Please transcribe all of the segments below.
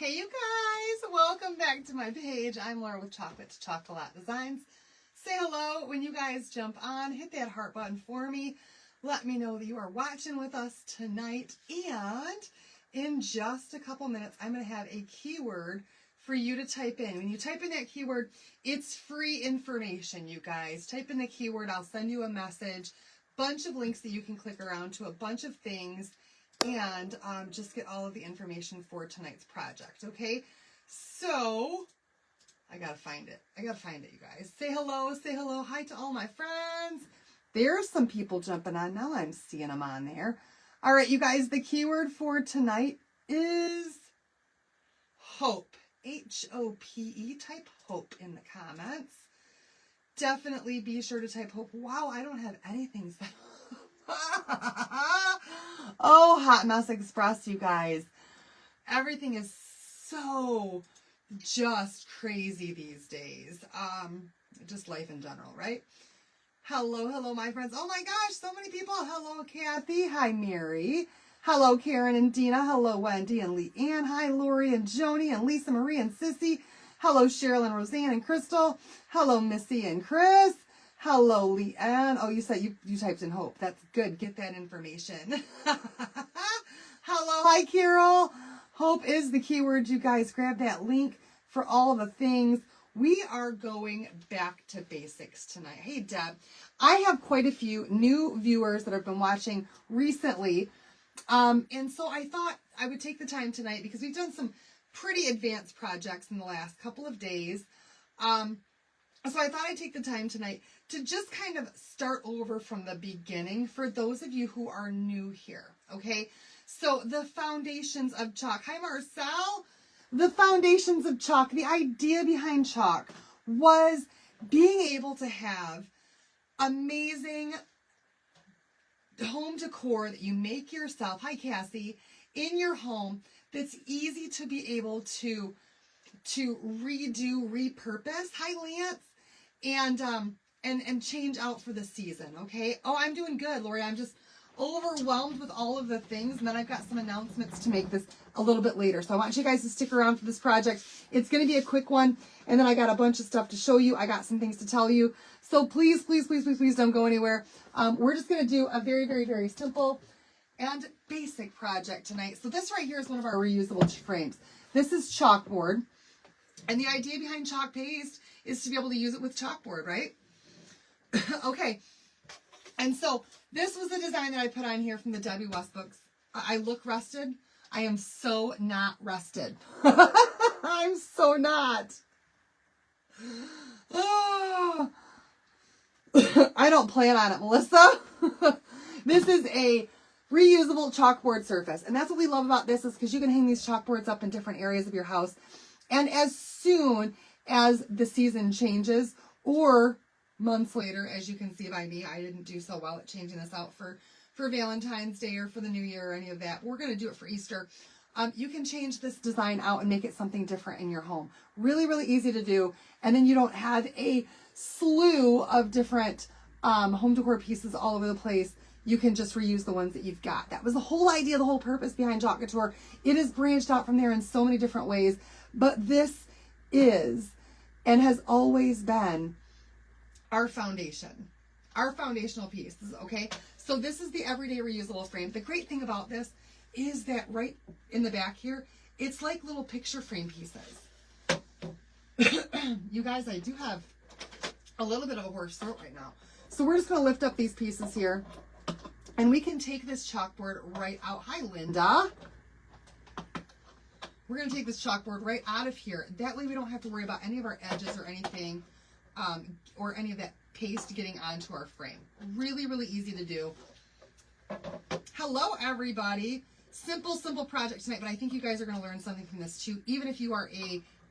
Hey you guys, welcome back to my page. I'm Laura with Chocolate to Chocolate Designs. Say hello when you guys jump on. Hit that heart button for me. Let me know that you are watching with us tonight. And in just a couple minutes, I'm going to have a keyword for you to type in. When you type in that keyword, it's free information, you guys. Type in the keyword. I'll send you a message. Bunch of links that you can click around to a bunch of things. And just get all of the information for tonight's project, okay? So, I gotta find it. You guys. Say hello, hi to all my friends. There's some people jumping on now. I'm seeing them on there. All right, you guys, the keyword for tonight is hope. H-O-P-E. Type hope in the comments. Definitely be sure to type hope. Wow, I don't have anything set Oh, Hot Mess Express, you guys. Everything is so just crazy these days. Just life in general, right? Hello, my friends. Oh my gosh, so many people. Hello, Kathy. Hi, Mary. Hello, Karen and Dina. Hello, Wendy and Leanne. Hi, Lori and Joni and Lisa Marie and Sissy. Hello, Cheryl and Roseanne and Crystal. Hello, Missy and Chris. Hello, Leanne. Oh, you said you typed in hope. That's good. Get that information. Hello. Hi, Carol. Hope is the keyword. You guys grab that link for all the things. We are going back to basics tonight. Hey, Deb. I have quite a few new viewers that have been watching recently. And so I thought I would take the time tonight because we've done some pretty advanced projects in the last couple of days. So I thought I'd take the time tonight to just kind of start over from the beginning for those of you who are new here, okay? So the foundations of chalk. Hi, Marcel. The foundations of chalk, the idea behind chalk was being able to have amazing home decor that you make yourself. Hi, Cassie. In your home that's easy to be able to redo, repurpose. Hi, Lance. And change out for the season, okay? Oh, I'm doing good, Lori. I'm just overwhelmed with all of the things, and then I've got some announcements to make this a little bit later. So I want you guys to stick around for this project. It's going to be a quick one, and then I got a bunch of stuff to show you. I got some things to tell you. So please don't go anywhere. We're just going to do a very, very, very simple and basic project tonight. So this right here is one of our reusable frames. This is chalkboard, and the idea behind chalk paste is to be able to use it with chalkboard, right? Okay. And so this was the design that I put on here from the Debbie West books. I look rested. I am so not rested. I'm so not. Oh. I don't plan on it, Melissa. This is a reusable chalkboard surface. And that's what we love about this is because you can hang these chalkboards up in different areas of your house. And as soon as the season changes or months later, as you can see by me, I didn't do so well at changing this out for Valentine's Day or for the New Year or any of that. We're going to do it for Easter. You can change this design out and make it something different in your home. Really, really easy to do. And then you don't have a slew of different home decor pieces all over the place. You can just reuse the ones that you've got. That was the whole idea, the whole purpose behind Chalk Couture. It is branched out from there in so many different ways. But this is and has always been our foundation, our foundational piece, okay? So this is the everyday reusable frame. The great thing about this is that right in the back here, it's like little picture frame pieces. You guys, I do have a little bit of a hoarse throat right now. So we're just gonna lift up these pieces here and we can take this chalkboard right out. Hi, Linda. We're going to take this chalkboard right out of here. That way we don't have to worry about any of our edges or anything, or any of that paste getting onto our frame. Really, really easy to do. Hello, everybody. Simple project tonight, but I think you guys are going to learn something from this too, even if you are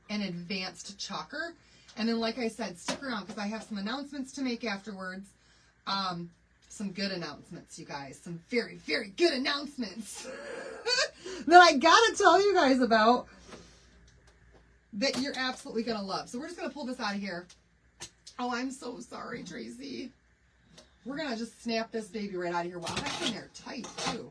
an advanced chalker. And then, like I said, stick around because I have some announcements to make afterwards. Some good announcements, you guys. Some very, very good announcements that I gotta tell you guys about that you're absolutely gonna love. So we're just gonna pull this out of here. Oh, I'm so sorry, Tracy. We're gonna just snap this baby right out of here. Wow, that's in there tight too.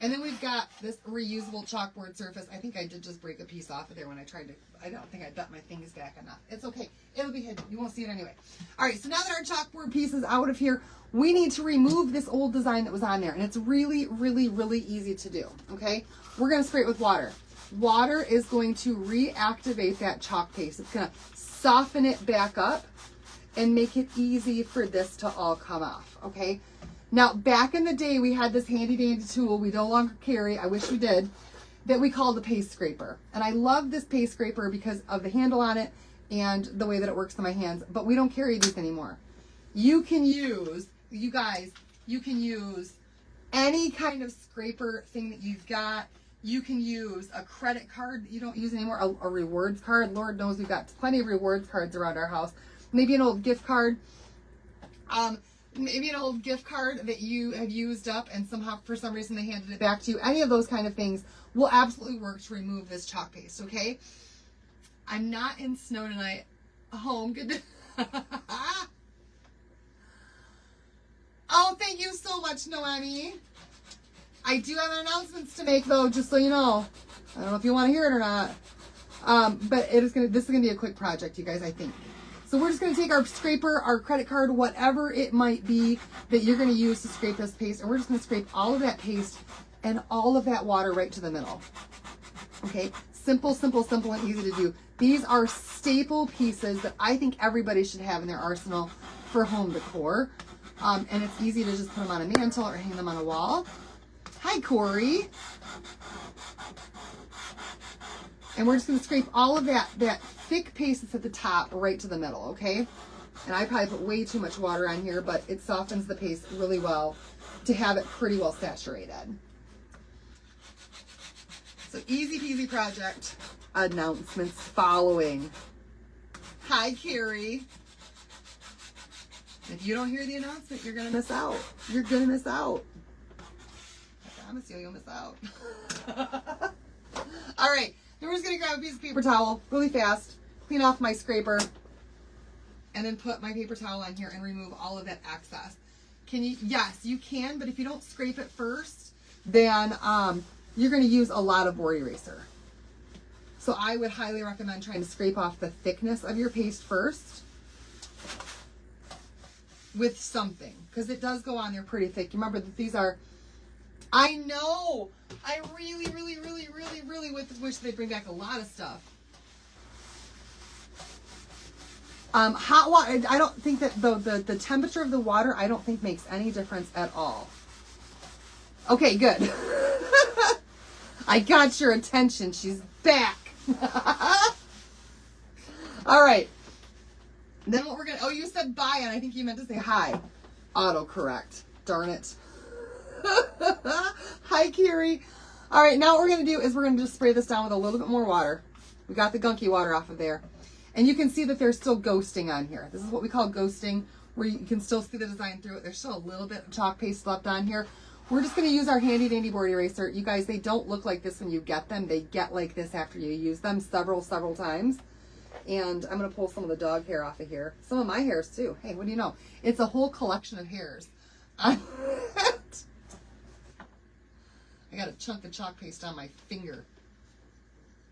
And then we've got this reusable chalkboard surface. I think I did just break a piece off of there when I tried to, I don't think I bent my things back enough. It's okay. It'll be hidden. You won't see it anyway. All right, so now that our chalkboard piece is out of here, we need to remove this old design that was on there. And it's really, really, really easy to do, okay? We're going to spray it with water. Water is going to reactivate that chalk paste. It's going to soften it back up and make it easy for this to all come off, okay? Now, back in the day, we had this handy dandy tool we no longer carry, I wish we did, that we called the paste scraper. And I love this paste scraper because of the handle on it and the way that it works in my hands, but we don't carry these anymore. You can use, you guys, you can use any kind of scraper thing that you've got. You can use a credit card that you don't use anymore, a rewards card. Lord knows we've got plenty of rewards cards around our house. Maybe an old gift card. Maybe an old gift card that you have used up and somehow for some reason they handed it back to you. Any of those kind of things will absolutely work to remove this chalk paste, okay? I'm not in snow tonight. Home. Good. Oh, thank you so much, Noemi. I do have announcements to make though, just so you know. I don't know if you want to hear it or not. But this is gonna be a quick project, you guys, I think. So we're just going to take our scraper, our credit card, whatever it might be that you're going to use to scrape this paste, and we're just going to scrape all of that paste and all of that water right to the middle. Okay, simple, simple, simple, and easy to do. These are staple pieces that I think everybody should have in their arsenal for home decor. And it's easy to just put them on a mantle or hang them on a wall. Hi, Corey. And we're just going to scrape all of that thick paste that's at the top right to the middle, okay? And I probably put way too much water on here, but it softens the paste really well to have it pretty well saturated. So easy peasy project. Announcements following. Hi, Carrie. If you don't hear the announcement, you're going to miss out. You're going to miss out. I promise you'll miss out. All right. Then we're just going to grab a piece of paper towel really fast, clean off my scraper, and then put my paper towel on here and remove all of that excess. Can you? Yes, you can, but if you don't scrape it first, then you're going to use a lot of board eraser. So I would highly recommend trying to scrape off the thickness of your paste first with something, because it does go on there pretty thick. Remember that these are, I know, I really, really, really, really, really wish they'd bring back a lot of stuff. Hot water, I don't think that the temperature of the water, I don't think makes any difference at all. Okay, good. I got your attention. She's back. All right. Then what we're going to, oh, you said bye, and I think you meant to say hi. Autocorrect. Darn it. Hi, Carrie. All right, now what we're going to do is we're going to just spray this down with a little bit more water. We got the gunky water off of there. And you can see that there's still ghosting on here. This is what we call ghosting, where you can still see the design through it. There's still a little bit of chalk paste left on here. We're just going to use our handy dandy board eraser. You guys, they don't look like this when you get them. They get like this after you use them several times. And I'm going to pull some of the dog hair off of here. Some of my hairs too. Hey, what do you know? It's a whole collection of hairs. I got a chunk of chalk paste on my finger.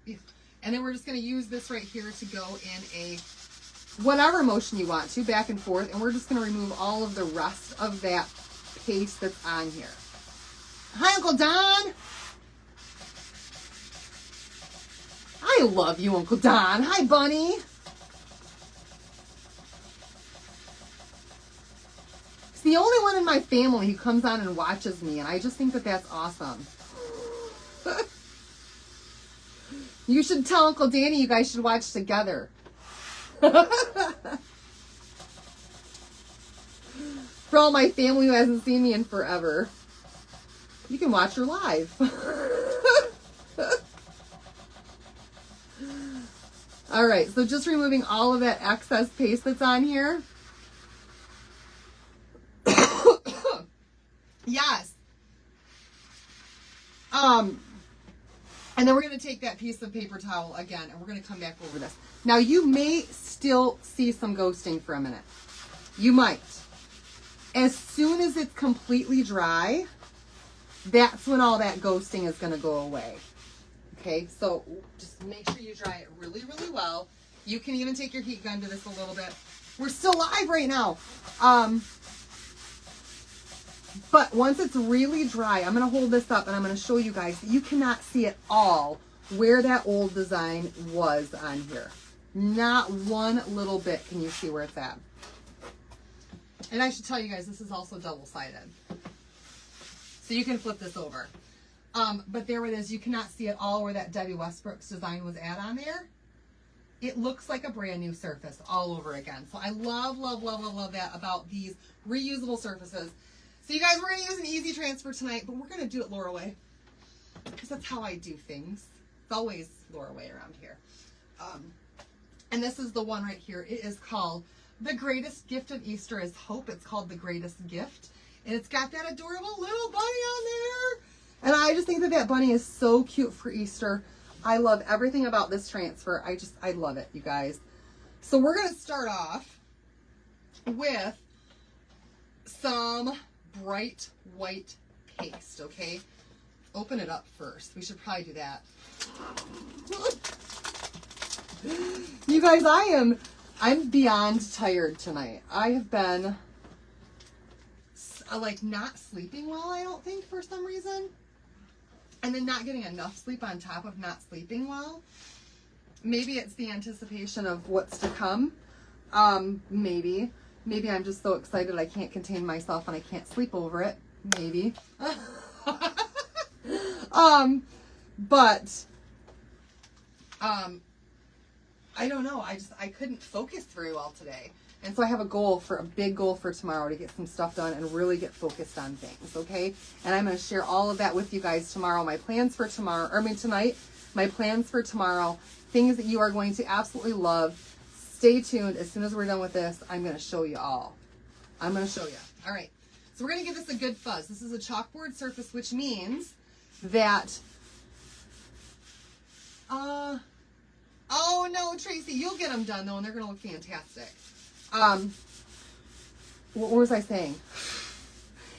And then we're just going to use this right here to go in a whatever motion you want to, back and forth. And we're just going to remove all of the rest of that paste that's on here. Hi, Uncle Don. I love you, Uncle Don. Hi, Bunny. He's the only one in my family who comes on and watches me, and I just think that that's awesome. You should tell Uncle Danny you guys should watch together. For all my family who hasn't seen me in forever, you can watch her live. All right, so just removing all of that excess paste that's on here. Yes. And then we're going to take that piece of paper towel again, and we're going to come back over this. Now, you may still see some ghosting for a minute. You might. As soon as it's completely dry, that's when all that ghosting is going to go away. Okay, so just make sure you dry it really, really well. You can even take your heat gun to this a little bit. We're still live right now. But once it's really dry, I'm going to hold this up and I'm going to show you guys that you cannot see at all where that old design was on here. Not one little bit can you see where it's at. And I should tell you guys, this is also double-sided. So you can flip this over. But there it is. You cannot see at all where that Debbie Westbrook's design was at on there. It looks like a brand new surface all over again. So I love, love, love, love, love that about these reusable surfaces. So you guys, we're going to use an easy transfer tonight, but we're going to do it Laura way. Because that's how I do things. It's always Laura way around here. And this is the one right here. It is called The Greatest Gift of Easter is Hope. It's called The Greatest Gift. And it's got that adorable little bunny on there. And I just think that that bunny is so cute for Easter. I love everything about this transfer. I love it, you guys. So we're going to start off with some bright white paste, okay? Open it up first. We should probably do that. You guys, I'm beyond tired tonight. I have been like not sleeping well, I don't think, for some reason. And then not getting enough sleep on top of not sleeping well. Maybe it's the anticipation of what's to come. Maybe I'm just so excited I can't contain myself and I can't sleep over it. Maybe. I don't know. I couldn't focus very well today. And so I have a big goal for tomorrow to get some stuff done and really get focused on things, okay? And I'm going to share all of that with you guys tomorrow. My plans for tomorrow, tonight, my plans for tomorrow, things that you are going to absolutely love. Stay tuned. As soon as we're done with this, I'm going to show you all. I'm going to show you. All right. So we're going to give this a good fuzz. This is a chalkboard surface, which means that, oh no, Tracy, you'll get them done though, and they're going to look fantastic. What was I saying?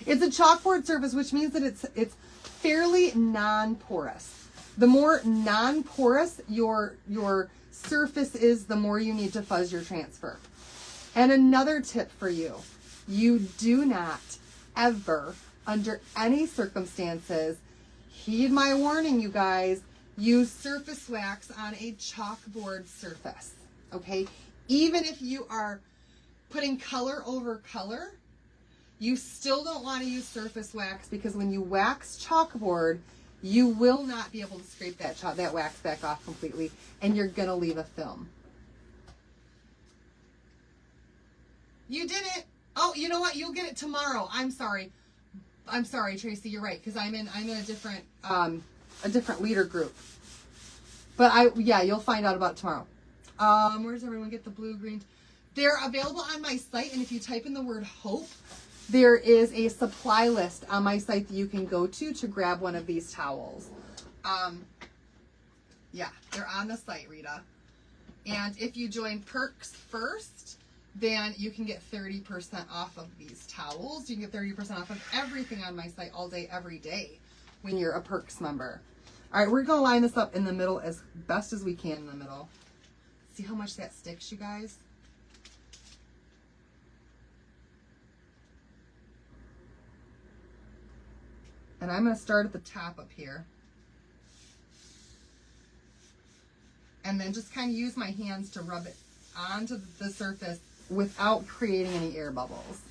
It's a chalkboard surface, which means that it's fairly non-porous. The more non-porous your surface is, the more you need to fuzz your transfer. And another tip for you, you do not ever, under any circumstances, heed my warning, you guys, use surface wax on a chalkboard surface, okay? Even if you are putting color over color, you still don't want to use surface wax, because when you wax chalkboard, you will not be able to scrape that wax back off completely, and you're going to leave a film. You did it. Oh, you know what? You'll get it tomorrow. I'm sorry, Tracy. You're right, because I'm in a different leader group. But you'll find out about it tomorrow. Where does everyone get the blue, green? They're available on my site, and if you type in the word hope, there is a supply list on my site that you can go to grab one of these towels. Yeah, they're on the site, Rita. And if you join Perks first, then you can get 30% off of these towels. You can get 30% off of everything on my site all day, every day when you're a Perks member. All right, we're going to line this up in the middle as best as we can in the middle. See how much that sticks, you guys? And I'm going to start at the top up here. And then just kind of use my hands to rub it onto the surface without creating any air bubbles.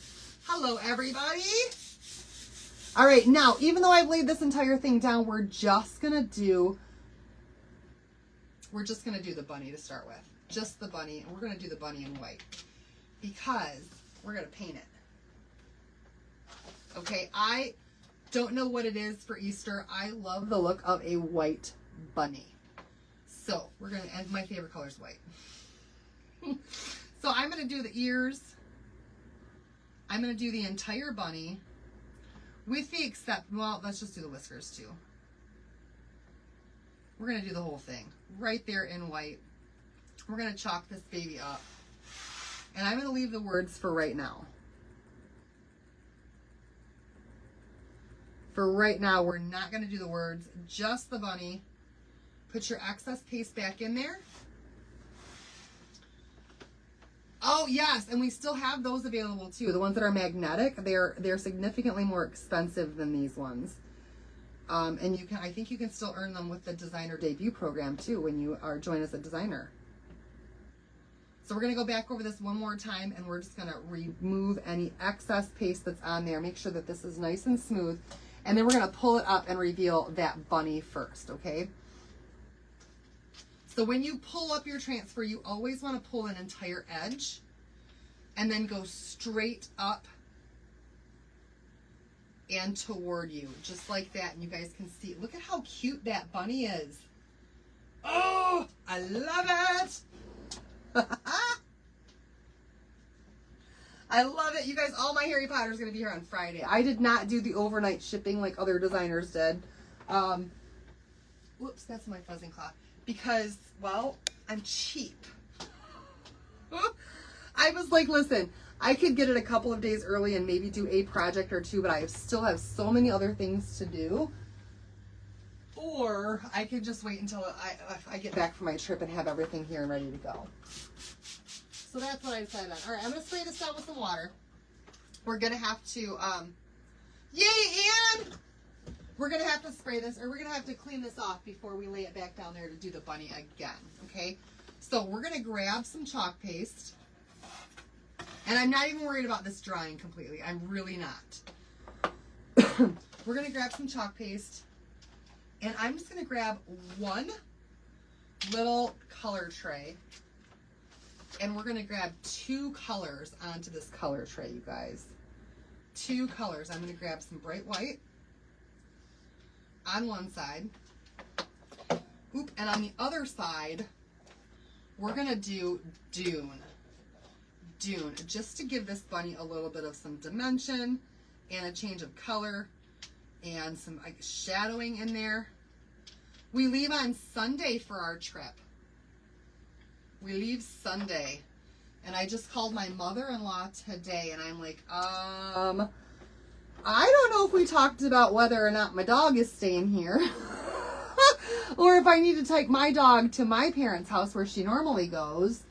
Hello, everybody. All right, now, even though I've laid this entire thing down, we're just going to do the bunny to start with. Just the bunny, and we're going to do the bunny in white because we're going to paint it. Okay, I don't know what it is for Easter. I love the look of a white bunny. So we're going to, and my favorite color is white. So I'm going to do the ears. I'm going to do the entire bunny with the well, let's just do the whiskers too. We're going to do the whole thing right there in white. We're going to chalk this baby up. And I'm going to leave the words for right now. For right now, we're not going to do the words, just the bunny. Put your excess paste back in there. Oh, yes, and we still have those available too. The ones that are magnetic, they're significantly more expensive than these ones. And you can, I think you can still earn them with the designer debut program too when you are joined as a designer. So we're going to go back over this one more time, and we're just going to remove any excess paste that's on there. Make sure that this is nice and smooth. And then we're going to pull it up and reveal that bunny first, okay? So when you pull up your transfer, you always want to pull an entire edge and then go straight up and toward you, just like that. And you guys can see, look at how cute that bunny is. Oh, I love it. I love it. You guys, all my Harry Potter is going to be here on Friday. I did not do the overnight shipping like other designers did. Whoops, that's my fuzzing cloth. Because, well, I'm cheap. I was like, listen, I could get it a couple of days early and maybe do a project or two, but I still have so many other things to do. Or I could just wait until I get back from my trip and have everything here and ready to go. So that's what I decided on. All right, I'm going to spray this down with some water. We're going to have to, yay, Ann! We're going to have to spray this, or we're going to have to clean this off before we lay it back down there to do the bunny again, okay? So we're going to grab some chalk paste. And I'm not even worried about this drying completely. I'm really not. We're going to grab some chalk paste. And I'm just going to grab one little color tray. And we're going to grab 2 colors onto this color tray, you guys. 2 colors. I'm going to grab some bright white on one side. Oop, and on the other side, we're going to do Dune. Dune, just to give this bunny a little bit of some dimension and a change of color and some like shadowing in there. We leave on Sunday for our trip. We leave Sunday. And I just called my mother-in-law today, and I'm like, I don't know if we talked about whether or not my dog is staying here. Or if I need to take my dog to my parents' house where she normally goes.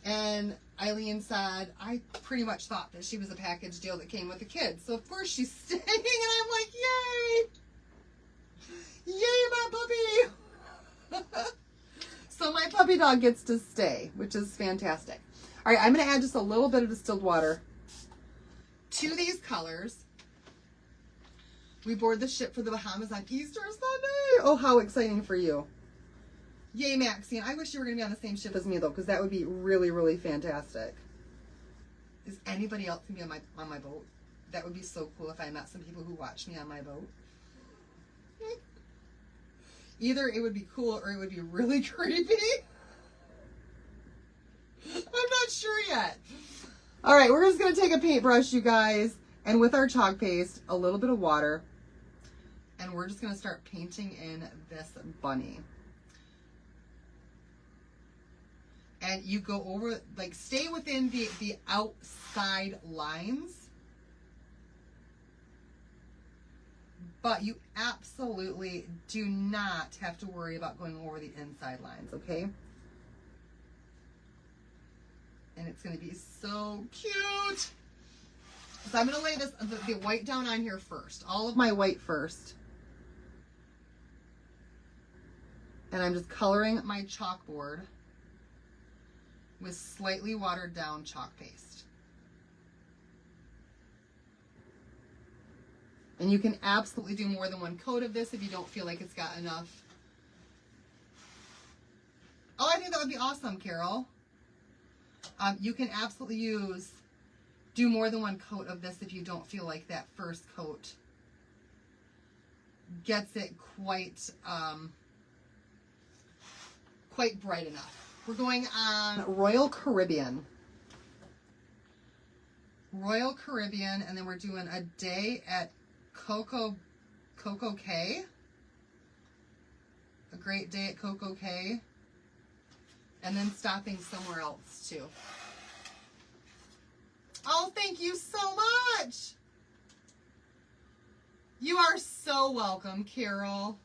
And Eileen said, I pretty much thought that she was a package deal that came with the kids. So of course she's staying, and I'm like, yay! Yay, my puppy! So my puppy dog gets to stay, which is fantastic. All right, I'm going to add just a little bit of distilled water to these colors. We board the ship for the Bahamas on Easter Sunday. Oh, how exciting for you. Yay, Maxine. I wish you were going to be on the same ship as me, though, because that would be really, really fantastic. Is anybody else going to be on my boat? That would be so cool if I met some people who watch me on my boat. Either it would be cool or it would be really creepy. I'm not sure yet. All right, we're just going to take a paintbrush, you guys, and with our chalk paste, a little bit of water, and we're just going to start painting in this bunny. And you go over, like, stay within the outside lines. But you absolutely do not have to worry about going over the inside lines, okay? And it's going to be so cute. So I'm going to lay this the white down on here first. All of my white first. And I'm just coloring my chalkboard with slightly watered down chalk paste. And you can absolutely do more than one coat of this if you don't feel like it's got enough. Oh, I think that would be awesome, Carol. You can absolutely do more than one coat of this if you don't feel like that first coat gets it quite bright enough. We're going on Royal Caribbean. Royal Caribbean, and then we're doing a day at Coco Cay. A great day at Coco Cay. And then stopping somewhere else too. Oh, thank you so much. You are so welcome, Carol.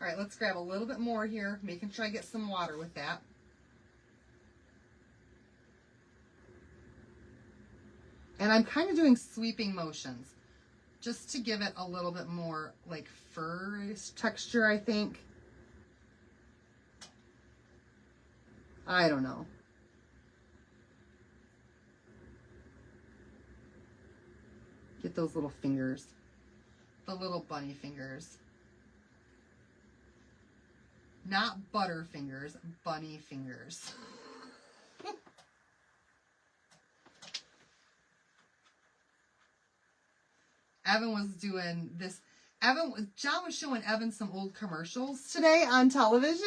All right, let's grab a little bit more here, making sure I get some water with that. And I'm kind of doing sweeping motions just to give it a little bit more like fur texture, I think. I don't know. Get those little fingers, the little bunny fingers. Not butter fingers, bunny fingers. Evan was doing this. John was showing Evan some old commercials today on television.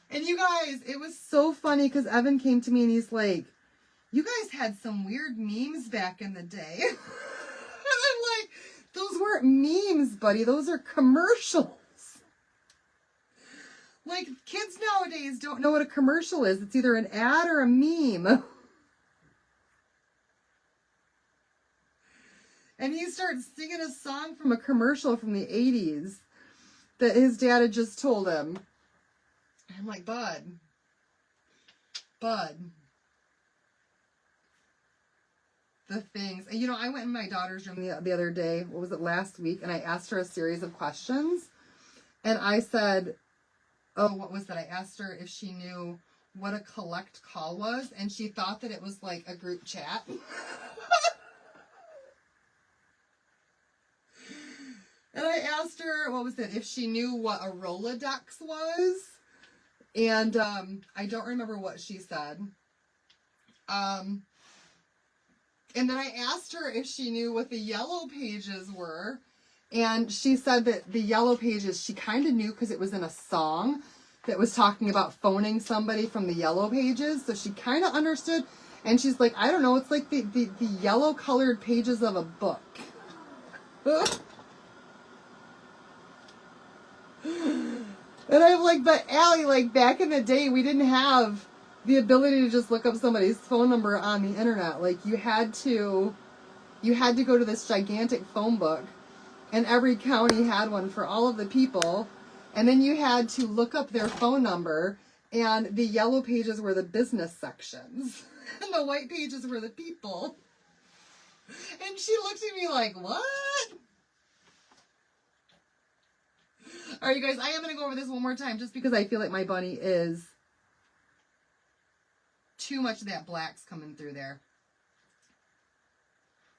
And you guys, it was so funny because Evan came to me and he's like, you guys had some weird memes back in the day. And I'm like, those weren't memes, buddy. Those are commercials. Like, kids nowadays don't know what a commercial is. It's either an ad or a meme. And he starts singing a song from a commercial from the 80s that his dad had just told him. I'm like, Bud. The things. And, you know, I went in my daughter's room the other day, what was it, last week, and I asked her a series of questions. And I said, oh, what was that? I asked her if she knew what a collect call was, and she thought that it was like a group chat. And I asked her, what was it, if she knew what a Rolodex was. And I don't remember what she said. And then I asked her if she knew what the yellow pages were. And she said that the yellow pages, she kind of knew because it was in a song that was talking about phoning somebody from the yellow pages. So she kind of understood. And she's like, I don't know, it's like the yellow colored pages of a book. And I'm like, but Allie, like back in the day, we didn't have the ability to just look up somebody's phone number on the internet. Like you had to go to this gigantic phone book, and every county had one for all of the people. And then you had to look up their phone number, and the yellow pages were the business sections, and the white pages were the people. And she looked at me like, what? All right, you guys, I am going to go over this one more time just because I feel like my bunny is too much of that black's coming through there.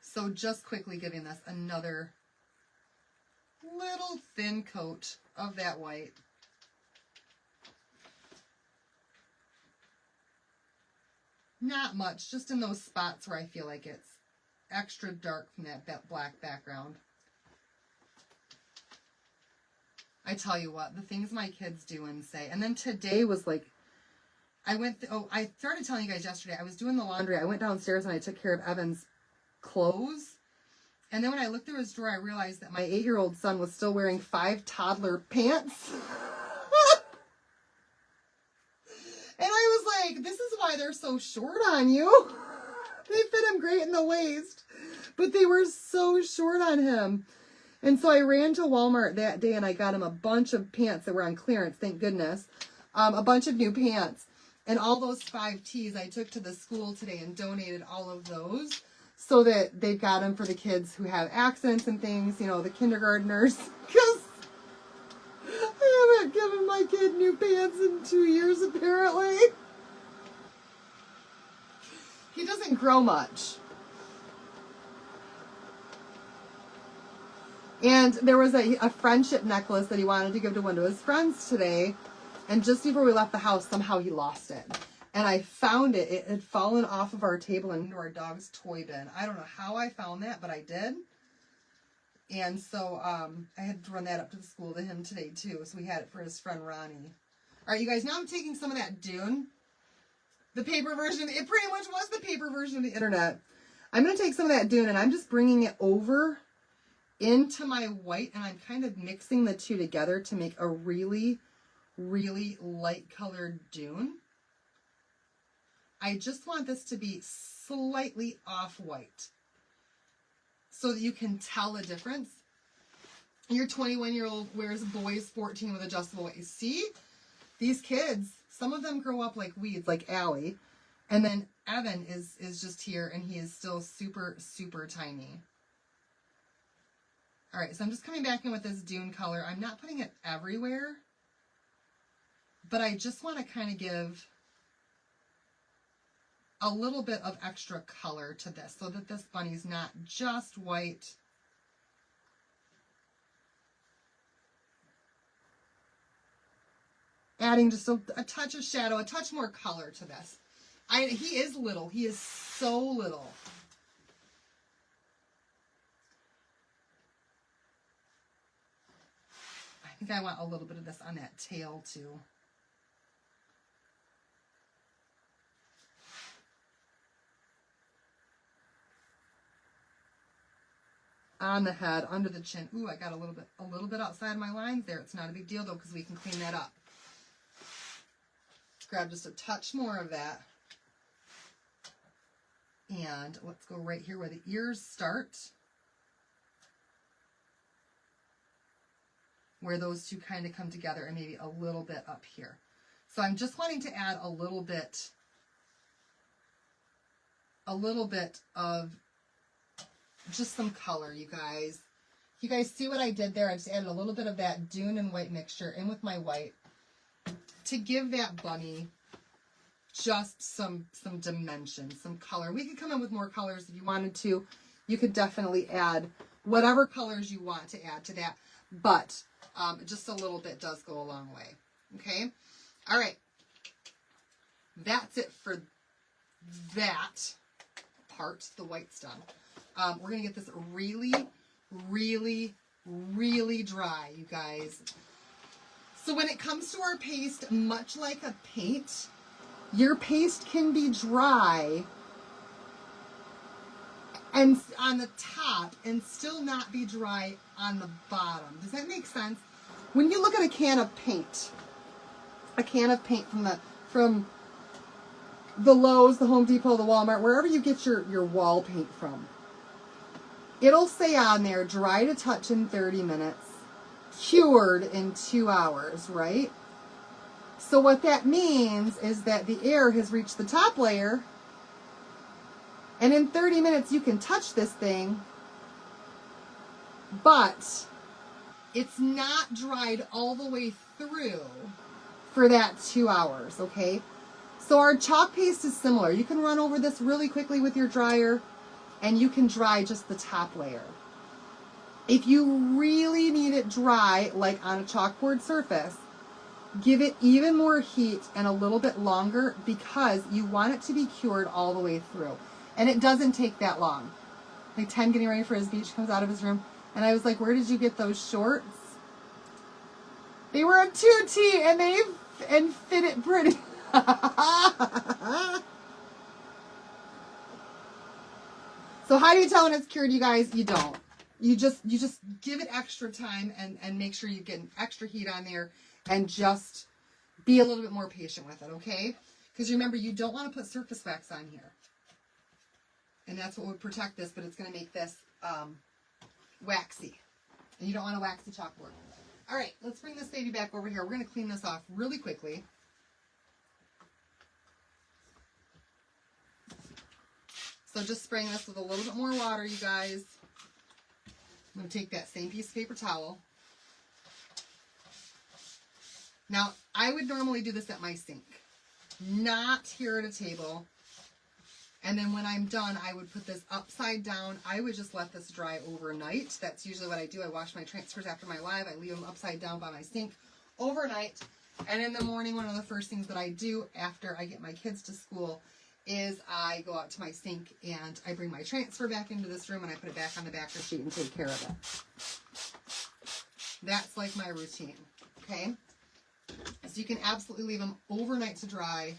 So just quickly giving this another little thin coat of that white. Not much, just in those spots where I feel like it's extra dark from that black background. I tell you what, the things my kids do and say. And then today was like, I started telling you guys yesterday, I was doing the laundry. I went downstairs and I took care of Evan's clothes. And then when I looked through his drawer, I realized that my 8-year-old son was still wearing 5 toddler pants. And I was like, this is why they're so short on you. They fit him great in the waist, but they were so short on him. And so I ran to Walmart that day and I got him a bunch of pants that were on clearance, thank goodness. A bunch of new pants. And all those 5 tees I took to the school today and donated all of those so that they've got them for the kids who have accents and things, you know, the kindergartners. Because I haven't given my kid new pants in 2 years apparently. He doesn't grow much. And there was a friendship necklace that he wanted to give to one of his friends today. And just before we left the house, somehow he lost it. And I found it. It had fallen off of our table and into our dog's toy bin. I don't know how I found that, but I did. And so I had to run that up to the school to him today, too. So we had it for his friend Ronnie. All right, you guys, now I'm taking some of that Dune. The paper version. It pretty much was the paper version of the internet. I'm going to take some of that Dune, and I'm just bringing it over into my white, and I'm kind of mixing the two together to make a really, really light colored Dune. I just want this to be slightly off-white. so that you can tell a difference. Your 21-year-old wears boys 14 with adjustable waist. See? These kids, some of them grow up like weeds, like Allie. And then Evan is just here, and he is still super, super tiny. All right, so I'm just coming back in with this dune color. I'm not putting it everywhere, but I just want to kind of give a little bit of extra color to this so that this bunny's not just white. Adding just a touch of shadow, a touch more color to this. He is little. He is so little. I think I want a little bit of this on that tail too. On the head, under the chin. Ooh, I got a little bit outside my lines there. It's not a big deal though, because we can clean that up. Grab just a touch more of that. And let's go right here where the ears start. Where those two kind of come together, and maybe a little bit up here. So I'm just wanting to add a little bit of just some color, you guys. You guys see what I did there? I just added a little bit of that dune and white mixture in with my white to give that bunny just some dimension, some color. We could come in with more colors if you wanted to. You could definitely add whatever colors you want to add to that, but just a little bit does go a long way. Okay? All right. That's it for that part. The white's done. We're going to get this really, really, really dry, you guys. So when it comes to our paste, much like a paint, your paste can be dry and on the top and still not be dry on the bottom. Does that make sense? When you look at a can of paint from the Lowe's, the Home Depot, the Walmart, wherever you get your wall paint from, it'll say on there, dry to touch in 30 minutes, cured in 2 hours, right? So what that means is that the air has reached the top layer, and in 30 minutes you can touch this thing, but it's not dried all the way through for that 2 hours, okay? So our chalk paste is similar. You can run over this really quickly with your dryer, and you can dry just the top layer. If you really need it dry, like on a chalkboard surface, give it even more heat and a little bit longer, because you want it to be cured all the way through. And it doesn't take that long. Like 10 getting ready for his beach, comes out of his room, and I was like, where did you get those shorts? They were a 2T and fit it pretty. So how do you tell when it's cured, you guys? You don't. You just give it extra time and make sure you get an extra heat on there, and just be a little bit more patient with it, okay? Because remember, you don't want to put surface wax on here. And that's what would protect this, but it's going to make this waxy. And you don't want a waxy chalkboard. All right, let's bring this baby back over here. We're going to clean this off really quickly. So just spraying this with a little bit more water, you guys. I'm going to take that same piece of paper towel. Now, I would normally do this at my sink, not here at a table. And then when I'm done, I would put this upside down. I would just let this dry overnight. That's usually what I do. I wash my transfers after my live. I leave them upside down by my sink overnight. And in the morning, one of the first things that I do after I get my kids to school is I go out to my sink and I bring my transfer back into this room and I put it back on the backer sheet and take care of it. That's like my routine, okay? So you can absolutely leave them overnight to dry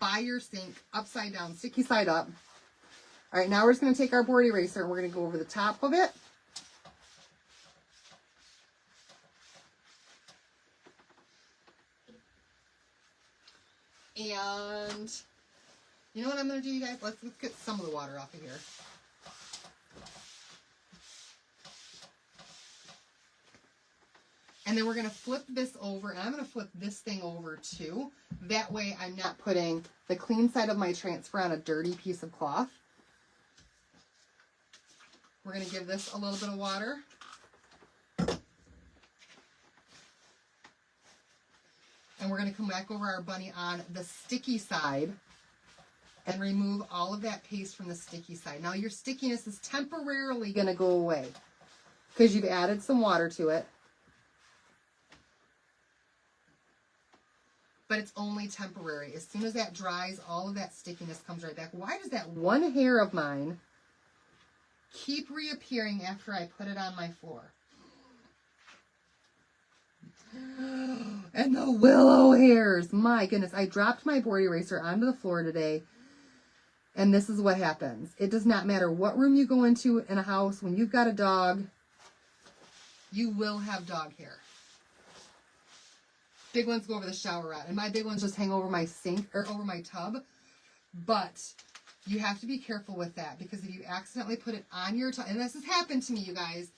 by your sink, upside down, sticky side up. All right, now we're just going to take our board eraser and we're going to go over the top of it. And you know what I'm going to do, you guys? Let's get some of the water off of here. And then we're going to flip this over, and I'm going to flip this thing over too. That way I'm not putting the clean side of my transfer on a dirty piece of cloth. We're going to give this a little bit of water. And we're going to come back over our bunny on the sticky side and remove all of that paste from the sticky side. Now your stickiness is temporarily going to go away because you've added some water to it. But it's only temporary. As soon as that dries, all of that stickiness comes right back. Why does that one hair of mine keep reappearing after I put it on my floor? And the willow hairs. My goodness, I dropped my board eraser onto the floor today. And this is what happens. It does not matter what room you go into in a house. When you've got a dog, you will have dog hair. Big ones go over the shower rod, and my big ones just hang over my sink or over my tub. But you have to be careful with that, because if you accidentally put it on your tub, and this has happened to me, you guys,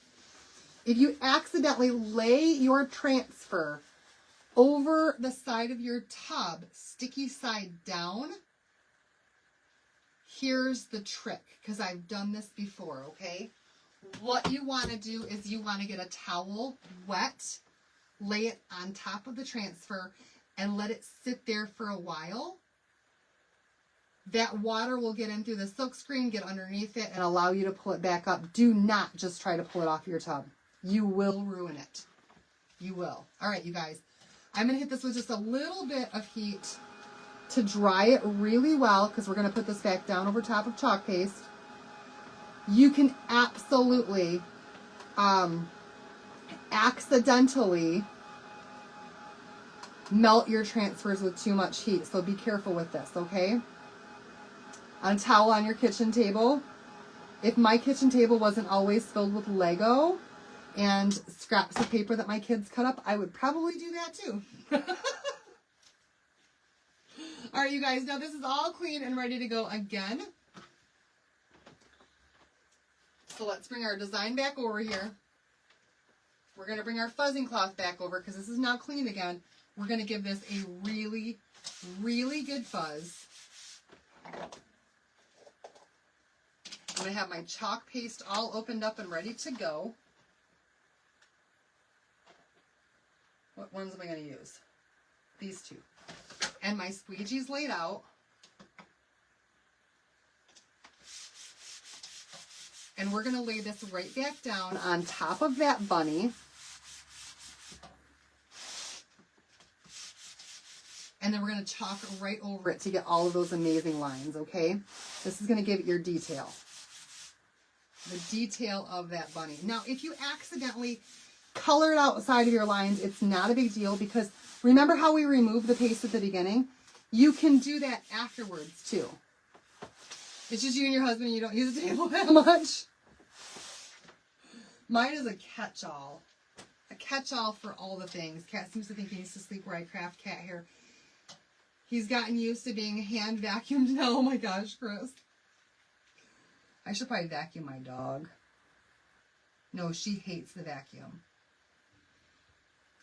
if you accidentally lay your transfer over the side of your tub, sticky side down, here's the trick, because I've done this before, okay? What you want to do is you want to get a towel wet, lay it on top of the transfer, and let it sit there for a while. That water will get in through the silk screen, get underneath it, and allow you to pull it back up. Do not just try to pull it off your tub. You will ruin it. You will. All right, you guys. I'm going to hit this with just a little bit of heat to dry it really well, because we're going to put this back down over top of chalk paste. You can absolutely accidentally melt your transfers with too much heat, so be careful with this, okay? On a towel on your kitchen table. If my kitchen table wasn't always filled with Lego and scraps of paper that my kids cut up, I would probably do that too. All right, you guys, now this is all clean and ready to go again. So let's bring our design back over here. We're going to bring our fuzzing cloth back over, because this is now clean again. We're going to give this a really, really good fuzz. I'm going to have my chalk paste all opened up and ready to go. What ones am I going to use? These two. And my squeegees laid out. And we're going to lay this right back down on top of that bunny. And then we're going to chalk right over it to get all of those amazing lines, okay? This is going to give it your detail. The detail of that bunny. Now, if you accidentally color it outside of your lines, it's not a big deal, because remember how we removed the paste at the beginning? You can do that afterwards, too. It's just you and your husband, and you don't use the table that much. Mine is a catch-all. A catch-all for all the things. Cat seems to think he needs to sleep where I craft cat hair. He's gotten used to being hand vacuumed now. Oh my gosh, Chris. I should probably vacuum my dog. No, she hates the vacuum.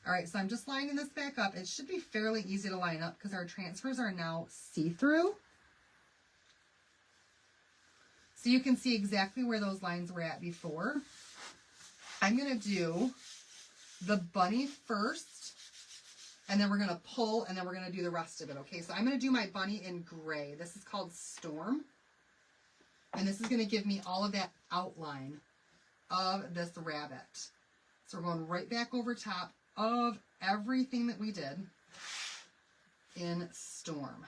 All right, so I'm just lining this back up. It should be fairly easy to line up, because our transfers are now see-through. So you can see exactly where those lines were at before. I'm going to do the bunny first, and then we're going to pull, and then we're going to do the rest of it, okay? So I'm going to do my bunny in gray. This is called Storm. And this is going to give me all of that outline of this rabbit. So we're going right back over top of everything that we did in Storm.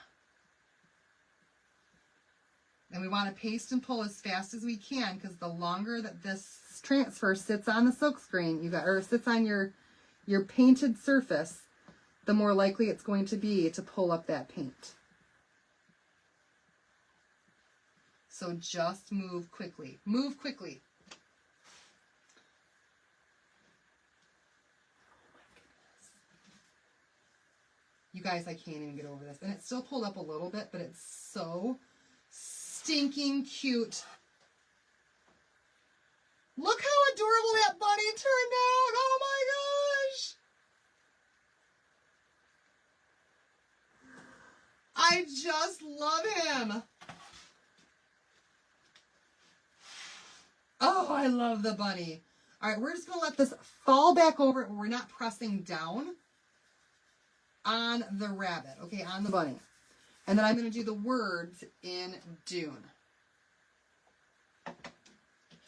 And we want to paste and pull as fast as we can, because the longer that this transfer sits on the silk screen, or sits on your painted surface, the more likely it's going to be to pull up that paint. So just move quickly. Move quickly. You guys, I can't even get over this. And it's still pulled up a little bit, but it's so stinking cute. Look how adorable that bunny turned out. Oh my gosh. I just love him. Oh, I love the bunny. All right, we're just going to let this fall back over. We're not pressing down on the rabbit, okay, on the bunny. And then I'm going to do the words in Dune.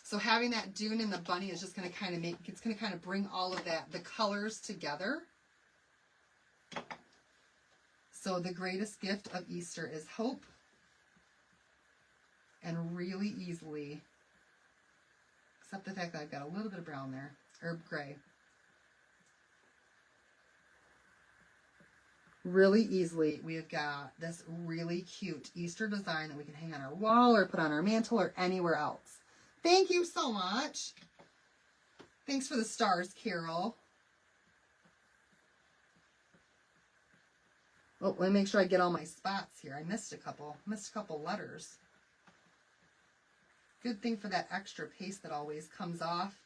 So having that Dune and the bunny is just going to kind of make, it's going to kind of bring all of that, the colors together. So the greatest gift of Easter is hope. And really easily, except the fact that I've got a little bit of brown there, or gray. Really easily, we have got this really cute Easter design that we can hang on our wall or put on our mantle or anywhere else. Thank you so much. Thanks for the stars, Carol. Oh, let me make sure I get all my spots here. I missed a couple letters. Good thing for that extra paste that always comes off.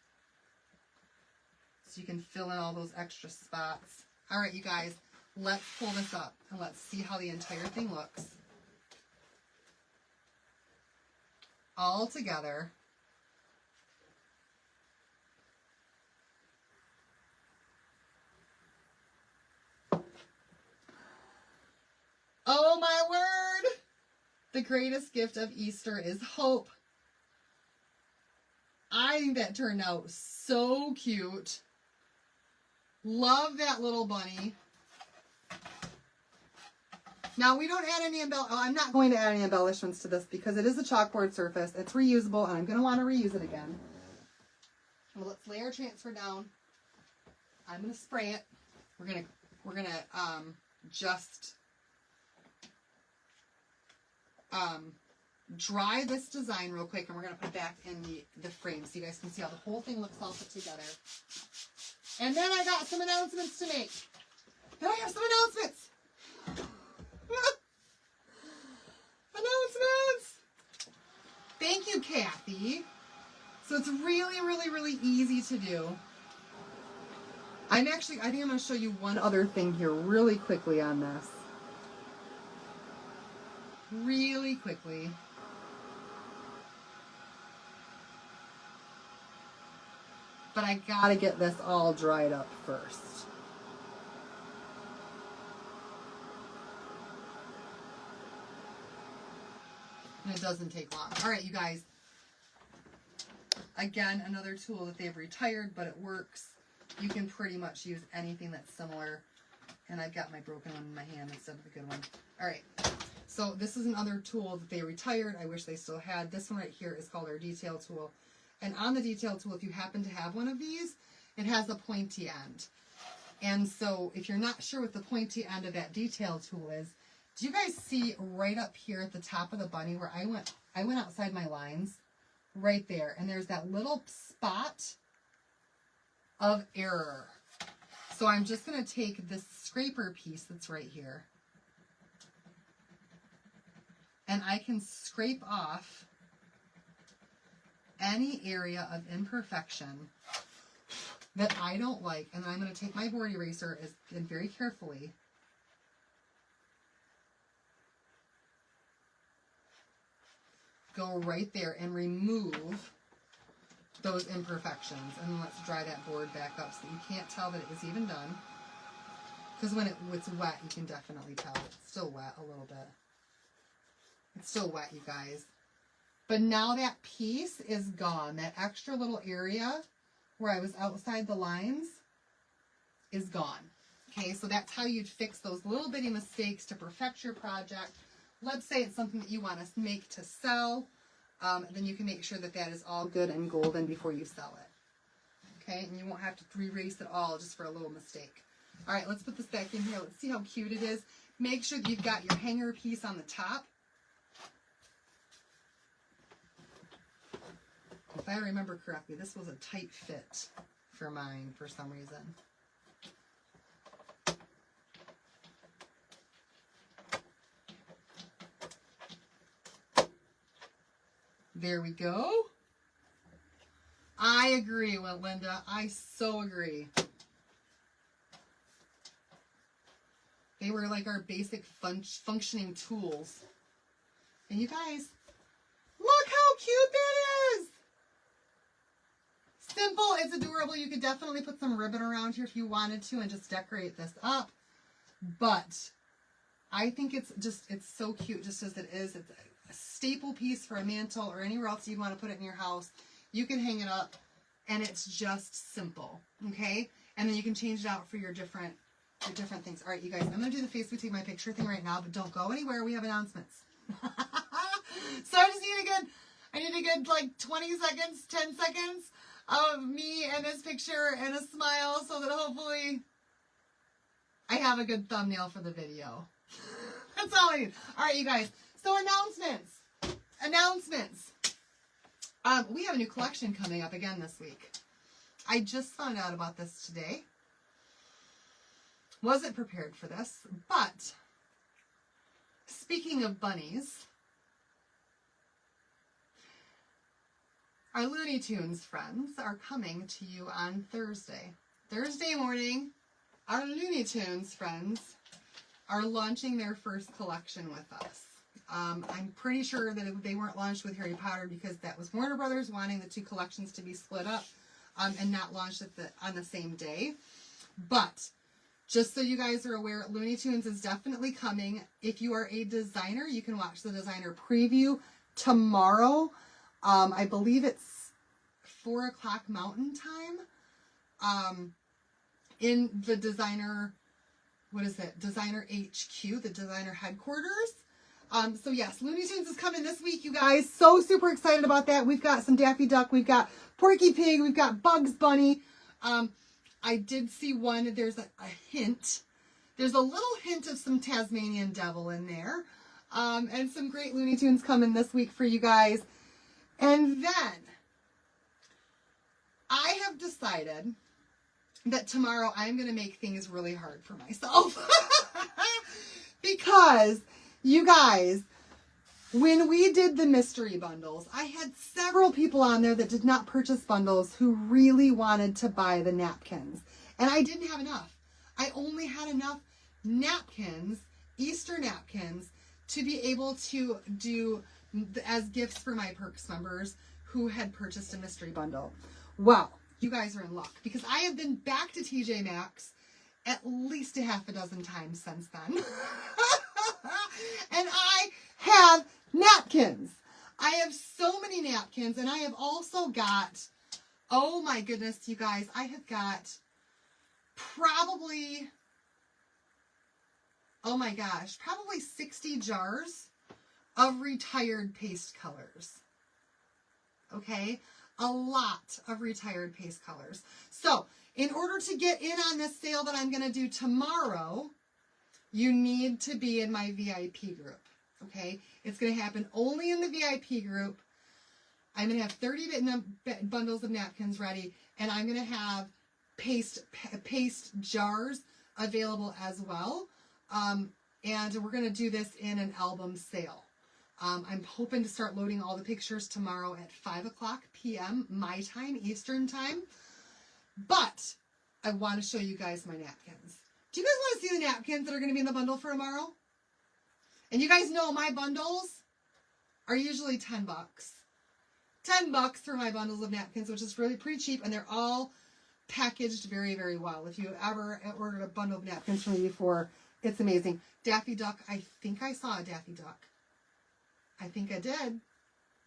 So you can fill in all those extra spots. All right, you guys, let's pull this up and let's see how the entire thing looks. All together. Oh my word! The greatest gift of Easter is hope. I think that turned out so cute. Love that little bunny. Now we don't add any I'm not going to add any embellishments to this because it is a chalkboard surface. It's reusable and I'm going to want to reuse it again. Well, let's layer transfer down. I'm going to spray it. We're going to just dry this design real quick and we're going to put it back in the frame so you guys can see how the whole thing looks all put together. And then I got some announcements to make. Then I have some announcements. Announcements. Thank you, Kathy. So it's really, really, really easy to do. I think I'm going to show you one other thing here really quickly on this. Really quickly. But I gotta get this all dried up first. And it doesn't take long. All right, you guys. Again, another tool that they've retired, but it works. You can pretty much use anything that's similar. And I've got my broken one in my hand instead of the good one. All right. So this is another tool that they retired. I wish they still had. This one right here is called our detail tool. And on the detail tool, if you happen to have one of these, it has a pointy end. And so if you're not sure what the pointy end of that detail tool is, do you guys see right up here at the top of the bunny where I went outside my lines? Right there. And there's that little spot of error. So I'm just going to take this scraper piece that's right here. And I can scrape off any area of imperfection that I don't like. And then I'm going to take my board eraser and very carefully go right there and remove those imperfections. And then let's dry that board back up so that you can't tell that it was even done. Because when it's wet, you can definitely tell. It's still wet a little bit. It's still wet, you guys. But now that piece is gone. That extra little area where I was outside the lines is gone. Okay, so that's how you'd fix those little bitty mistakes to perfect your project. Let's say it's something that you want to make to sell. Then you can make sure that that is all good and golden before you sell it. Okay, and you won't have to erase it all just for a little mistake. All right, let's put this back in here. Let's see how cute it is. Make sure that you've got your hanger piece on the top. If I remember correctly, this was a tight fit for mine for some reason. There we go. I agree, well, Linda. I so agree. They were like our basic functioning tools. And you guys, look how cute that is. Simple, it's adorable. You could definitely put some ribbon around here if you wanted to and just decorate this up. But I think it's so cute just as it is. It's a staple piece for a mantle or anywhere else you want to put it in your house. You can hang it up and it's just simple, okay? And then you can change it out for your different things. All right, you guys, I'm going to do the face we take my picture thing right now, but don't go anywhere. We have announcements. So I need a good like 20 seconds, 10 seconds of me and this picture and a smile so that hopefully I have a good thumbnail for the video. That's all I need. All right, you guys. So announcements. We have a new collection coming up again this week. I just found out about this today. Wasn't prepared for this, but speaking of bunnies, our Looney Tunes friends are coming to you on Thursday. Thursday morning, our Looney Tunes friends are launching their first collection with us. I'm pretty sure that they weren't launched with Harry Potter because that was Warner Brothers wanting the two collections to be split up and not launched on the same day. But just so you guys are aware, Looney Tunes is definitely coming. If you are a designer, you can watch the designer preview tomorrow. I believe it's 4 o'clock Mountain Time. In the designer, Designer HQ, the designer headquarters. So yes, Looney Tunes is coming this week, you guys. So super excited about that. We've got some Daffy Duck, we've got Porky Pig, we've got Bugs Bunny. I did see one, there's a hint. There's a little hint of some Tasmanian Devil in there. And some great Looney Tunes coming this week for you guys. And then I have decided that tomorrow I'm going to make things really hard for myself. Because, you guys, when we did the mystery bundles, I had several people on there that did not purchase bundles who really wanted to buy the napkins. And I didn't have enough. I only had enough napkins, Easter napkins, to be able to do as gifts for my Perks members who had purchased a mystery bundle. Well, you guys are in luck because I have been back to TJ Maxx at least a half a dozen times since then. And I have napkins. I have so many napkins, and I have also got, oh my goodness, you guys, I have got probably, oh my gosh, probably 60 jars of retired paste colors. Okay? A lot of retired paste colors. So, in order to get in on this sale that I'm going to do tomorrow, you need to be in my VIP group. Okay? It's going to happen only in the VIP group. I'm going to have 30 bundles of napkins ready, and I'm going to have paste jars available as well. And we're going to do this in an album sale. I'm hoping to start loading all the pictures tomorrow at 5 o'clock p.m. my time, Eastern time. But I want to show you guys my napkins. Do you guys want to see the napkins that are going to be in the bundle for tomorrow? And you guys know my bundles are usually $10. $10 for my bundles of napkins, which is really pretty cheap, and they're all packaged very, very well. If you ever ordered a bundle of napkins from me before, it's amazing. Daffy Duck, I think I saw a Daffy Duck. I think I did.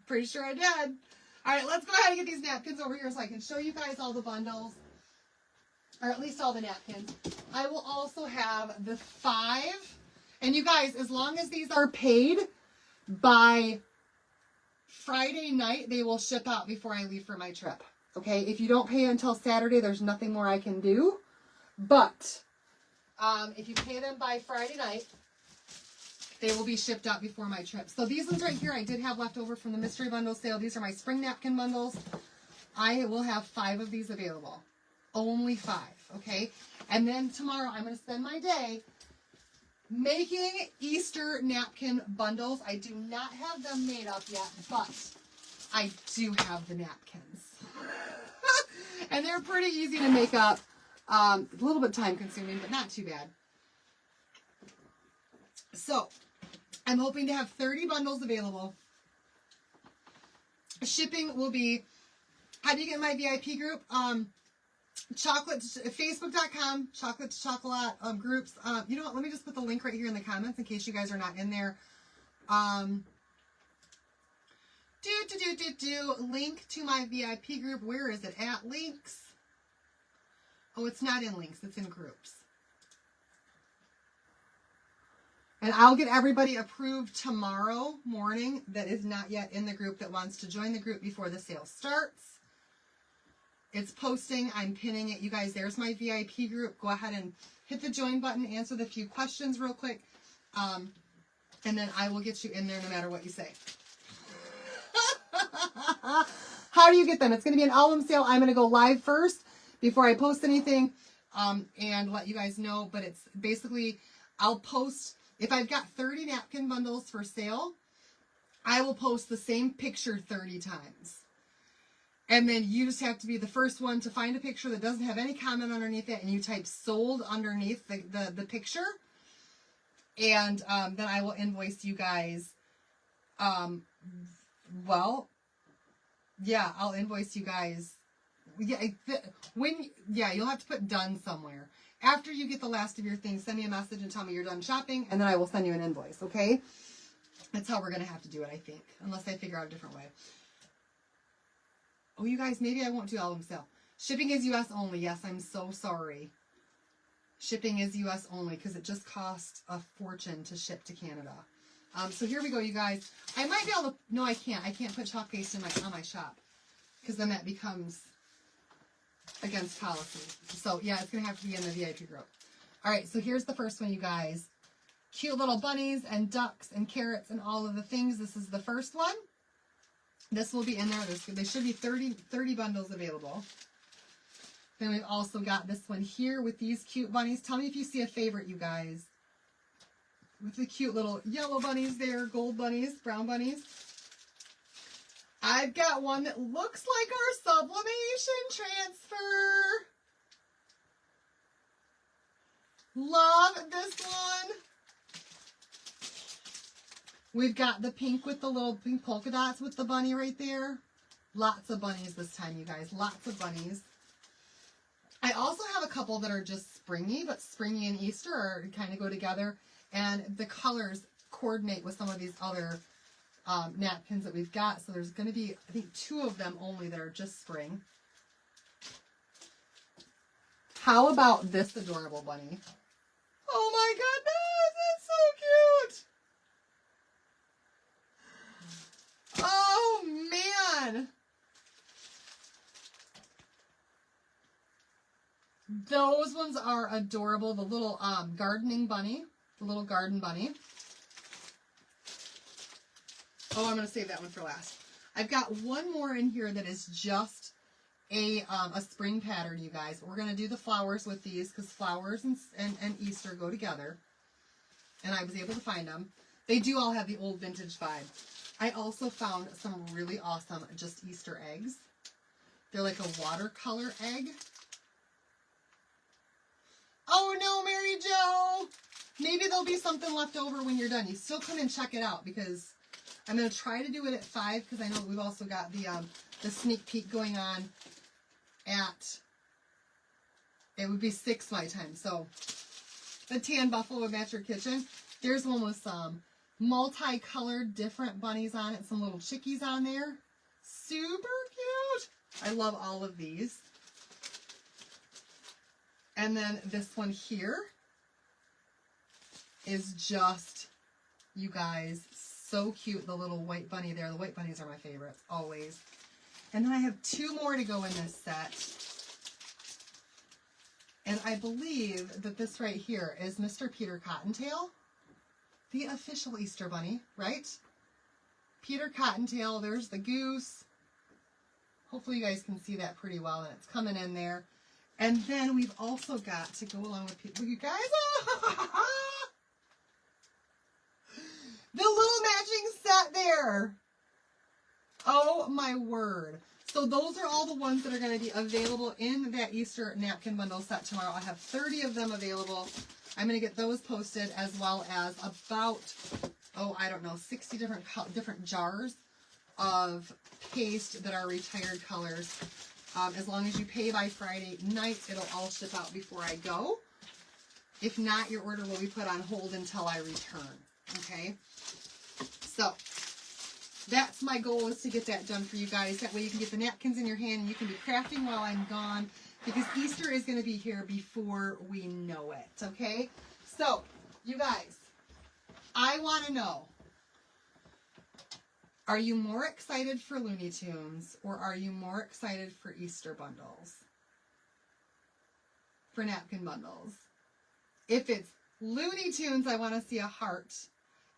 Pretty sure I did. All right, let's go ahead and get these napkins over here so I can show you guys all the bundles, or at least all the napkins. I will also have the 5. And you guys, as long as these are paid by Friday night, they will ship out before I leave for my trip. Okay, if you don't pay until Saturday, there's nothing more I can do. But if you pay them by Friday night, they will be shipped out before my trip. So these ones right here, I did have left over from the mystery bundle sale. These are my spring napkin bundles. I will have 5 of these available. Only 5, okay? And then tomorrow, I'm going to spend my day making Easter napkin bundles. I do not have them made up yet, but I do have the napkins. And they're pretty easy to make up. A little bit time consuming, but not too bad. So I'm hoping to have 30 bundles available. Shipping will be, how do you get my VIP group? Facebook.com, chocolate to chocolate groups. You know what? Let me just put the link right here in the comments in case you guys are not in there. Link to my VIP group. Where is it at? Links. Oh, it's not in links. It's in groups. And I'll get everybody approved tomorrow morning that is not yet in the group that wants to join the group before the sale starts. It's posting. I'm pinning it. You guys, there's my VIP group. Go ahead and hit the join button. Answer the few questions real quick. And then I will get you in there no matter what you say. How do you get them? It's going to be an album sale. I'm going to go live first before I post anything and let you guys know. But it's basically, I'll post, if I've got 30 napkin bundles for sale, I will post the same picture 30 times. And then you just have to be the first one to find a picture that doesn't have any comment underneath it, and you type sold underneath the picture. And then I will invoice you guys. I'll invoice you guys. You'll have to put done somewhere. After you get the last of your things, send me a message and tell me you're done shopping, and then I will send you an invoice, okay? That's how we're going to have to do it, I think, unless I figure out a different way. Oh, you guys, maybe I won't do album sale. Shipping is U.S. only. Yes, I'm so sorry. Shipping is U.S. only because it just cost a fortune to ship to Canada. So here we go, you guys. I might be able to... No, I can't. I can't put chalk paste on my shop because then that becomes against policy. So, yeah, it's going to have to be in the VIP group. All right, so here's the first one, you guys. Cute little bunnies and ducks and carrots and all of the things. This is the first one. This will be in there. There should be 30 bundles available. Then we've also got this one here with these cute bunnies. Tell me if you see a favorite, you guys. With the cute little yellow bunnies there, gold bunnies, brown bunnies. I've got one that looks like our sublimation transfer. Love this one. We've got the pink with the little pink polka dots with the bunny right there. Lots of bunnies this time, you guys. Lots of bunnies. I also have a couple that are just springy, but springy and Easter are kind of go together. And the colors coordinate with some of these other napkins that we've got. So there's going to be, I think, 2 of them only that are just spring. How about this adorable bunny? Oh my goodness, it's so cute. Oh, man. Those ones are adorable. The little gardening bunny. The little garden bunny. Oh, I'm going to save that one for last. I've got one more in here that is just a spring pattern, you guys. We're going to do the flowers with these because flowers and Easter go together. And I was able to find them. They do all have the old vintage vibe. I also found some really awesome just Easter eggs. They're like a watercolor egg. Oh no, Mary Jo! Maybe there'll be something left over when you're done. You still come and check it out because I'm going to try to do it at 5 because I know we've also got the sneak peek going on at, it would be 6 my time. So the tan buffalo would match your kitchen. There's one with some multicolored different bunnies on it. Some little chickies on there. Super cute. I love all of these. And then this one here is just, you guys, so cute. The little white bunny there. The white bunnies are my favorites, always. And then I have 2 more to go in this set. And I believe that this right here is Mr. Peter Cottontail, the official Easter bunny, right? Peter Cottontail, there's the goose. Hopefully you guys can see that pretty well, and it's coming in there. And then we've also got to go along with people. You guys, the little matching set there. Oh my word. So those are all the ones that are going to be available in that Easter napkin bundle set tomorrow. I have 30 of them available. I'm going to get those posted, as well as about, oh, I don't know, 60 different jars of paste that are retired colors. As long as you pay by Friday night, it'll all ship out before I go. If not, your order will be put on hold until I return. Okay? So that's my goal, is to get that done for you guys. That way you can get the napkins in your hand and you can be crafting while I'm gone, because Easter is going to be here before we know it. Okay? So, you guys, I want to know, are you more excited for Looney Tunes, or are you more excited for Easter bundles? For napkin bundles? If it's Looney Tunes, I want to see a heart.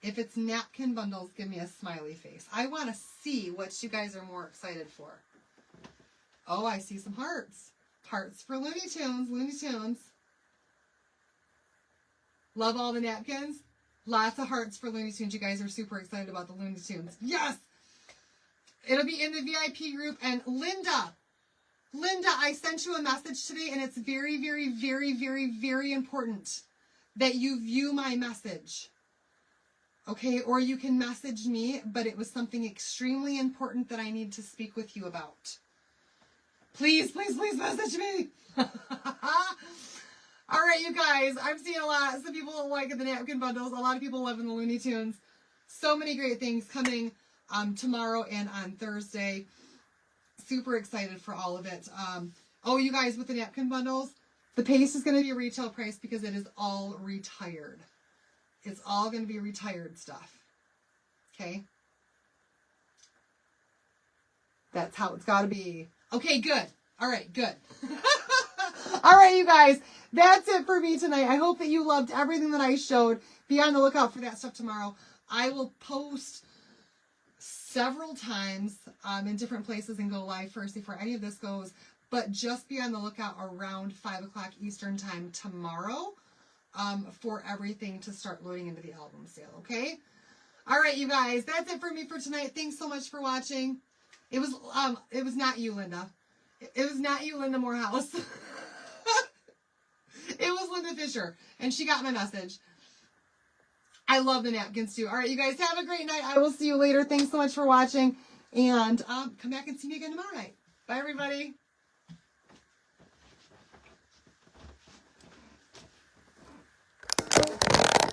If it's napkin bundles, give me a smiley face. I want to see what you guys are more excited for. Oh, I see some hearts. Hearts for Looney Tunes. Looney Tunes. Love all the napkins. Lots of hearts for Looney Tunes. You guys are super excited about the Looney Tunes. Yes! It'll be in the VIP group. And Linda, I sent you a message today, and it's very, very, very, very, very important that you view my message. Okay? Or you can message me, but it was something extremely important that I need to speak with you about. Please, please, please message me. All right, you guys, I'm seeing a lot. Some people don't like the napkin bundles. A lot of people love the Looney Tunes. So many great things coming tomorrow and on Thursday. Super excited for all of it. Oh, you guys, with the napkin bundles, the paste is going to be a retail price because it is all retired. It's all going to be retired stuff. Okay? That's how it's got to be. Okay, good. All right, good. All right, you guys, that's it for me tonight. I hope that you loved everything that I showed. Be on the lookout for that stuff tomorrow. I will post several times in different places and go live first before any of this goes. But just be on the lookout around 5 o'clock Eastern time tomorrow for everything to start loading into the album sale, okay? All right, you guys, that's it for me for tonight. Thanks so much for watching. It was not you, Linda. It was not you, Linda Morehouse. It was Linda Fisher, and she got my message. I love the napkins too. All right, you guys, have a great night. I will see you later. Thanks so much for watching, and come back and see me again tomorrow night. Bye, everybody.